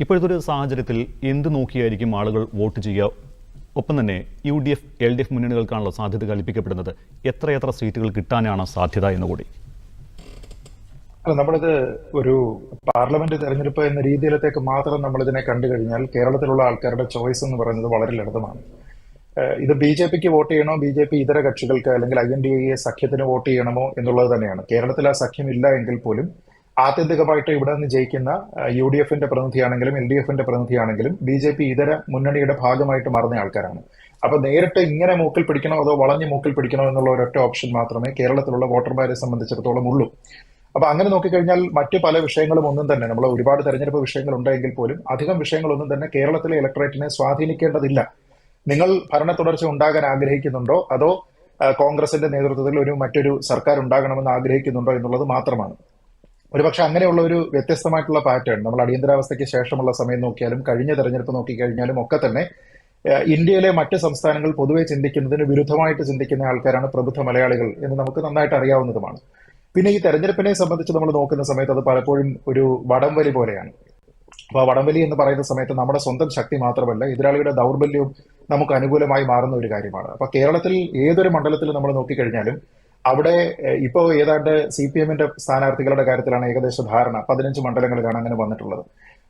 ഇപ്പോഴത്തെ ഒരു സാഹചര്യത്തിൽ എന്ത് നോക്കിയായിരിക്കും ആളുകൾ വോട്ട് ചെയ്യുക? ഒപ്പം തന്നെ UDF LDF മുന്നണികൾക്കാണല്ലോ സാധ്യത കൽപ്പിക്കപ്പെടുന്നത്. എത്രയെത്ര സീറ്റുകൾ കിട്ടാനാണ് സാധ്യത എന്നുകൂടി. നമ്മളിത് ഒരു പാർലമെന്റ് തെരഞ്ഞെടുപ്പ് എന്ന രീതിയിലത്തേക്ക് മാത്രം നമ്മളിതിനെ കണ്ടു കഴിഞ്ഞാൽ കേരളത്തിലുള്ള ആൾക്കാരുടെ ചോയ്സ് എന്ന് പറയുന്നത് വളരെ ലളിതമാണ്. ഇത് BJPക്ക് വോട്ട് ചെയ്യണോ, BJP ഇതര കക്ഷികൾക്ക് അല്ലെങ്കിൽ INDA സഖ്യത്തിന് വോട്ട് ചെയ്യണമോ എന്നുള്ളത് തന്നെയാണ്. കേരളത്തിൽ ആ സഖ്യം ഇല്ല എങ്കിൽ പോലും ആത്യന്തികമായിട്ട് ഇവിടെ നിന്ന് ജയിക്കുന്ന UDFന്റെ പ്രതിനിധിയാണെങ്കിലും LDFന്റെ പ്രതിനിധിയാണെങ്കിലും BJP ഇതര മുന്നണിയുടെ ഭാഗമായിട്ട് മാറുന്ന ആൾക്കാരാണ്. അപ്പൊ നേരിട്ട് ഇങ്ങനെ മൂക്കിൽ പിടിക്കണോ അതോ വളഞ്ഞ് മൂക്കിൽ പിടിക്കണോ എന്നുള്ള ഒരൊറ്റ ഓപ്ഷൻ മാത്രമേ കേരളത്തിലുള്ള വോട്ടർമാരെ സംബന്ധിച്ചിടത്തോളം ഉള്ളൂ. അപ്പൊ അങ്ങനെ നോക്കിക്കഴിഞ്ഞാൽ മറ്റു പല വിഷയങ്ങളും ഒന്നും തന്നെ, നമ്മൾ ഒരുപാട് തെരഞ്ഞെടുപ്പ് വിഷയങ്ങൾ ഉണ്ടെങ്കിൽ പോലും അധികം വിഷയങ്ങളൊന്നും തന്നെ കേരളത്തിലെ ഇലക്ടറേറ്റിനെ സ്വാധീനിക്കേണ്ടതില്ല. നിങ്ങൾ ഭരണ തുടർച്ച ഉണ്ടാകാൻ ആഗ്രഹിക്കുന്നുണ്ടോ അതോ കോൺഗ്രസിന്റെ നേതൃത്വത്തിൽ മറ്റൊരു സർക്കാർ ഉണ്ടാകണമെന്ന് ആഗ്രഹിക്കുന്നുണ്ടോ എന്നുള്ളത് മാത്രമാണ്. ഒരുപക്ഷെ അങ്ങനെയുള്ള ഒരു വ്യത്യസ്തമായിട്ടുള്ള പാറ്റേൺ നമ്മൾ അടിയന്തരാവസ്ഥയ്ക്ക് ശേഷമുള്ള സമയം നോക്കിയാലും കഴിഞ്ഞ തെരഞ്ഞെടുപ്പ് നോക്കിക്കഴിഞ്ഞാലും ഒക്കെ തന്നെ ഇന്ത്യയിലെ മറ്റ് സംസ്ഥാനങ്ങൾ പൊതുവെ ചിന്തിക്കുന്നതിന് വിരുദ്ധമായിട്ട് ചിന്തിക്കുന്ന ആൾക്കാരാണ് പ്രബുദ്ധ മലയാളികൾ എന്ന് നമുക്ക് നന്നായിട്ട് അറിയാവുന്നതുമാണ്. പിന്നെ ഈ തെരഞ്ഞെടുപ്പിനെ സംബന്ധിച്ച് നമ്മൾ നോക്കുന്ന സമയത്ത് അത് പലപ്പോഴും ഒരു വടംവലി പോലെയാണ്. അപ്പൊ വടംവലി എന്ന് പറയുന്ന സമയത്ത് നമ്മുടെ സ്വന്തം ശക്തി മാത്രമല്ല, എതിരാളിയുടെ ദൗർബല്യവും നമുക്ക് അനുകൂലമായി മാറുന്ന ഒരു കാര്യമാണ്. അപ്പൊ കേരളത്തിൽ ഏതൊരു മണ്ഡലത്തിൽ നമ്മൾ നോക്കിക്കഴിഞ്ഞാലും അവിടെ ഇപ്പോൾ ഏതാണ്ട് CPMന്റെ സ്ഥാനാർത്ഥികളുടെ കാര്യത്തിലാണ് ഏകദേശ ധാരണ 15 മണ്ഡലങ്ങളിലാണ് അങ്ങനെ വന്നിട്ടുള്ളത്.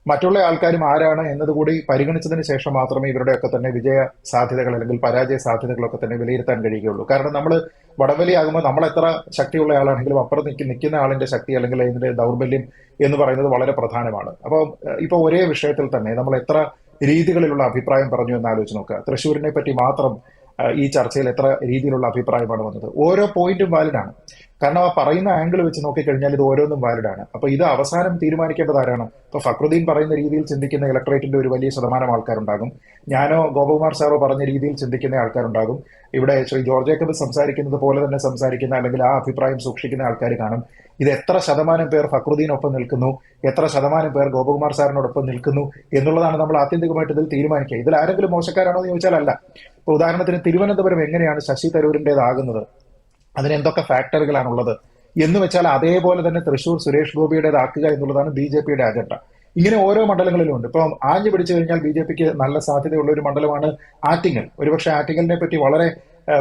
മറ്റുള്ള ആൾക്കാരും ആരാണ് എന്നതുകൂടി പരിഗണിച്ചതിന് ശേഷം മാത്രമേ ഇവരുടെയൊക്കെ തന്നെ വിജയ സാധ്യതകൾ അല്ലെങ്കിൽ പരാജയ സാധ്യതകളൊക്കെ തന്നെ വിലയിരുത്താൻ കഴിയുകയുള്ളൂ. കാരണം നമ്മൾ വടംവലിയാകുമ്പോൾ നമ്മൾ എത്ര ശക്തിയുള്ള ആളാണെങ്കിലും അപ്പുറം നിൽക്കുന്ന ആളിന്റെ ശക്തി അല്ലെങ്കിൽ അതിന്റെ ദൗർബല്യം എന്ന് പറയുന്നത് വളരെ പ്രധാനമാണ്. അപ്പോൾ ഇപ്പൊ ഒരേ വിഷയത്തിൽ തന്നെ നമ്മൾ എത്ര രീതികളിലുള്ള അഭിപ്രായം പറഞ്ഞു എന്ന് ആലോചിച്ച് നോക്കുക. തൃശ്ശൂരിനെ പറ്റി മാത്രം ഈ ചർച്ചയിൽ എത്ര രീതിയിലുള്ള അഭിപ്രായമാണ് വന്നത്. ഓരോ പോയിന്റും വാലിഡാണ്. കാരണം ആ പറയുന്ന ആംഗിൾ വെച്ച് നോക്കിക്കഴിഞ്ഞാൽ ഇത് ഓരോന്നും വാലിഡാണ്. അപ്പൊ ഇത് അവസാനം തീരുമാനിക്കേണ്ടത് ആരാണ്? ഇപ്പൊ ഫക്രുദ്ദീൻ പറയുന്ന രീതിയിൽ ചിന്തിക്കുന്ന ഇലക്ടറേറ്റിന്റെ ഒരു വലിയ ശതമാനം ആൾക്കാരുണ്ടാകും. ഞാനോ ഗോപകുമാർ സാറോ പറഞ്ഞ രീതിയിൽ ചിന്തിക്കുന്ന ആൾക്കാരുണ്ടാകും. ഇവിടെ ശ്രീ ജോർജ് ജേക്കബ് സംസാരിക്കുന്നത് പോലെ തന്നെ സംസാരിക്കുന്ന അല്ലെങ്കിൽ ആ അഭിപ്രായം സൂക്ഷിക്കുന്ന ആൾക്കാർ കാണും. ഇത് എത്ര ശതമാനം പേർ ഫക്രുദ്ദീനൊപ്പം നിൽക്കുന്നു, എത്ര ശതമാനം പേർ ഗോപകുമാർ സാറിനോടൊപ്പം നിൽക്കുന്നു എന്നുള്ളതാണ് നമ്മൾ ആത്യന്തികമായിട്ട് ഇതിൽ തീരുമാനിക്കുക. ഇതിൽ ആരെങ്കിലും മോശക്കാരാണോ എന്ന് ചോദിച്ചാൽ അല്ല. ഇപ്പൊ ഉദാഹരണത്തിന് തിരുവനന്തപുരം എങ്ങനെയാണ് ശശി തരൂരിന്റേതാകുന്നത്, അതിന് എന്തൊക്കെ ഫാക്ടറുകളാണുള്ളത് എന്ന് വെച്ചാൽ അതേപോലെ തന്നെ തൃശൂർ സുരേഷ് ഗോപിയുടേതാക്കുക എന്നുള്ളതാണ് BJPയുടെ അജണ്ട. ഇങ്ങനെ ഓരോ മണ്ഡലങ്ങളിലും ഉണ്ട്. ഇപ്പം ആഞ്ഞു പിടിച്ചു കഴിഞ്ഞാൽ BJPക്ക് നല്ല സാധ്യതയുള്ള ഒരു മണ്ഡലമാണ് ആറ്റിങ്ങൽ. ഒരുപക്ഷെ ആറ്റിങ്ങലിനെ പറ്റി വളരെ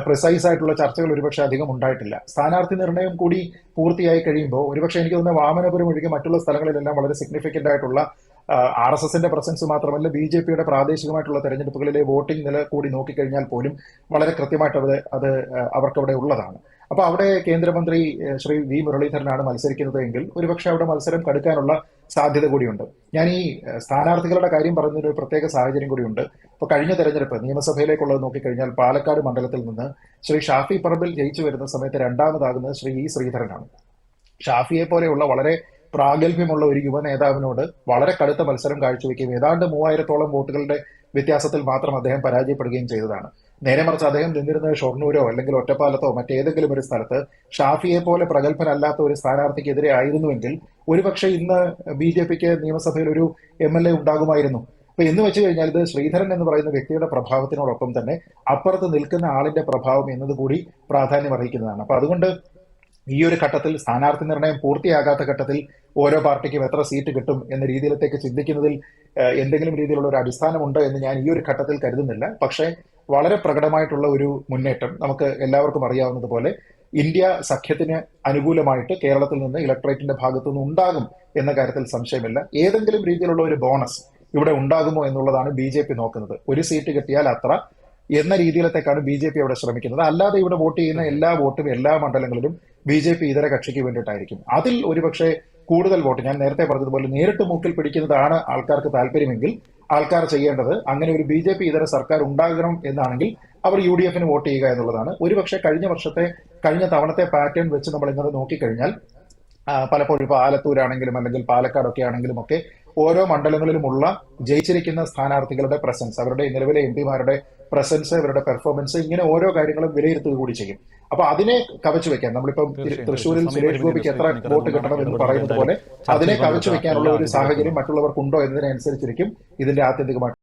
പ്രിസൈസ് ആയിട്ടുള്ള ചർച്ചകൾ ഒരുപക്ഷെ അധികം ഉണ്ടായിട്ടില്ല. സ്ഥാനാർത്ഥി നിർണയം കൂടി പൂർത്തിയായി കഴിയുമ്പോൾ ഒരുപക്ഷെ എനിക്ക് തോന്നുന്ന വാമനപുരം ഒഴികെ മറ്റുള്ള സ്ഥലങ്ങളിലെല്ലാം വളരെ സിഗ്നിഫിക്കന്റ് ആയിട്ടുള്ള RSSന്റെ പ്രസൻസ് മാത്രമല്ല BJPയുടെ പ്രാദേശികമായിട്ടുള്ള തെരഞ്ഞെടുപ്പുകളിലെ വോട്ടിംഗ് നില കൂടി നോക്കിക്കഴിഞ്ഞാൽ പോലും വളരെ കൃത്യമായിട്ട് അത് അവർക്കവിടെ ഉള്ളതാണ്. അപ്പൊ അവിടെ കേന്ദ്രമന്ത്രി ശ്രീ V മുരളീധരനാണ് മത്സരിക്കുന്നത് എങ്കിൽ ഒരുപക്ഷെ അവിടെ മത്സരം കടുക്കാനുള്ള സാധ്യത കൂടിയുണ്ട്. ഞാൻ ഈ സ്ഥാനാർത്ഥികളുടെ കാര്യം പറയുന്നതിന് ഒരു പ്രത്യേക സാഹചര്യം കൂടിയുണ്ട്. ഇപ്പൊ കഴിഞ്ഞ തെരഞ്ഞെടുപ്പ് നിയമസഭയിലേക്കുള്ളത് നോക്കിക്കഴിഞ്ഞാൽ പാലക്കാട് മണ്ഡലത്തിൽ നിന്ന് ശ്രീ ഷാഫി പറമ്പിൽ ജയിച്ചു വരുന്ന സമയത്ത് രണ്ടാമതാകുന്നത് ശ്രീ E ശ്രീധരനാണ്. ഷാഫിയെ പോലെയുള്ള വളരെ പ്രാഗൽഭ്യമുള്ള ഒരു യുവ നേതാവിനോട് വളരെ കടുത്ത മത്സരം കാഴ്ചവെക്കുകയും ഏതാണ്ട് 3000-ഓളം വോട്ടുകളുടെ വ്യത്യാസത്തിൽ മാത്രം അദ്ദേഹം പരാജയപ്പെടുകയും ചെയ്തതാണ്. നേരെ മറിച്ച് അദ്ദേഹം നിന്നിരുന്നത് ഷൊർണൂരോ അല്ലെങ്കിൽ ഒറ്റപ്പാലത്തോ മറ്റേതെങ്കിലും ഒരു സ്ഥലത്ത് ഷാഫിയെ പോലെ പ്രഗത്ഭനല്ലാത്ത ഒരു സ്ഥാനാർത്ഥിക്കെതിരെ ആയിരുന്നുവെങ്കിൽ ഒരുപക്ഷെ ഇന്ന് BJPക്ക് നിയമസഭയിൽ ഒരു MLA ഉണ്ടാകുമായിരുന്നു. അപ്പൊ എന്ന് വെച്ച് കഴിഞ്ഞാൽ ഇത് ശ്രീധരൻ എന്ന് പറയുന്ന വ്യക്തിയുടെ പ്രഭാവത്തിനോടൊപ്പം തന്നെ അപ്പുറത്ത് നിൽക്കുന്ന ആളിന്റെ പ്രഭാവം എന്നതുകൂടി പ്രാധാന്യം അർഹിക്കുന്നതാണ്. അപ്പൊ അതുകൊണ്ട് ഈ ഒരു ഘട്ടത്തിൽ സ്ഥാനാർത്ഥി നിർണയം പൂർത്തിയാകാത്ത ഘട്ടത്തിൽ ഓരോ പാർട്ടിക്കും എത്ര സീറ്റ് കിട്ടും എന്ന രീതിയിലേക്ക് ചിന്തിക്കുന്നതിൽ എന്തെങ്കിലും രീതിയിലുള്ള ഒരു അടിസ്ഥാനമുണ്ട് എന്ന് ഞാൻ ഈ ഒരു ഘട്ടത്തിൽ കരുതുന്നില്ല. പക്ഷേ വളരെ പ്രകടമായിട്ടുള്ള ഒരു മുന്നേറ്റം നമുക്ക് എല്ലാവർക്കും അറിയാവുന്നതുപോലെ ഇന്ത്യ സഖ്യത്തിന് അനുകൂലമായിട്ട് കേരളത്തിൽ നിന്ന് ഇലക്ടറേറ്റിന്റെ ഭാഗത്തുനിന്ന് ഉണ്ടാകും എന്ന കാര്യത്തിൽ സംശയമില്ല. ഏതെങ്കിലും രീതിയിലുള്ള ഒരു ബോണസ് ഇവിടെ ഉണ്ടാകുമോ എന്നുള്ളതാണ് BJP നോക്കുന്നത്. ഒരു സീറ്റ് കിട്ടിയാൽ അത്ര എന്ന രീതിയിലത്തേക്കാണ് BJP അവിടെ ശ്രമിക്കുന്നത്. അല്ലാതെ ഇവിടെ വോട്ട് ചെയ്യുന്ന എല്ലാ വോട്ടും എല്ലാ മണ്ഡലങ്ങളിലും BJP ഇതര കക്ഷിക്ക് വേണ്ടിയിട്ടായിരിക്കും. അതിൽ ഒരുപക്ഷെ കൂടുതൽ വോട്ട്, ഞാൻ നേരത്തെ പറഞ്ഞതുപോലെ നേരിട്ട് മൂക്കിൽ പിടിക്കുന്നതാണ് ആൾക്കാർക്ക് താല്പര്യമെങ്കിൽ ആൾക്കാർ ചെയ്യേണ്ടത് അങ്ങനെ ഒരു BJP ഇതര സർക്കാർ ഉണ്ടാകണം എന്നാണെങ്കിൽ അവർ UDFന് വോട്ട് ചെയ്യുക എന്നുള്ളതാണ്. ഒരുപക്ഷെ കഴിഞ്ഞ തവണത്തെ പാറ്റേൺ വെച്ച് നമ്മൾ ഇന്നത് നോക്കിക്കഴിഞ്ഞാൽ പലപ്പോഴും ഇപ്പൊ ആലത്തൂരാണെങ്കിലും അല്ലെങ്കിൽ പാലക്കാടൊക്കെ ആണെങ്കിലും ഒക്കെ ഓരോ മണ്ഡലങ്ങളിലുമുള്ള ജയിച്ചിരിക്കുന്ന സ്ഥാനാർത്ഥികളുടെ പ്രസൻസ്, അവരുടെ നിലവിലെ MPമാരുടെ പ്രസൻസ്, അവരുടെ പെർഫോമൻസ്, ഇങ്ങനെ ഓരോ കാര്യങ്ങളും വിലയിരുത്തുക കൂടി ചെയ്യും. അപ്പൊ അതിനെ കവച്ചു വെക്കാൻ നമ്മളിപ്പം തൃശ്ശൂരിൽ സുരേഷ് ഗോപിക്ക് എത്ര വോട്ട് കിട്ടണം എന്ന് പറയുന്നത് പോലെ അതിനെ കവച്ചു വെക്കാനുള്ള ഒരു സാഹചര്യം മറ്റുള്ളവർക്കുണ്ടോ എന്നതിനനുസരിച്ചിരിക്കും ഇതിന്റെ ആത്യന്തികമായിട്ട്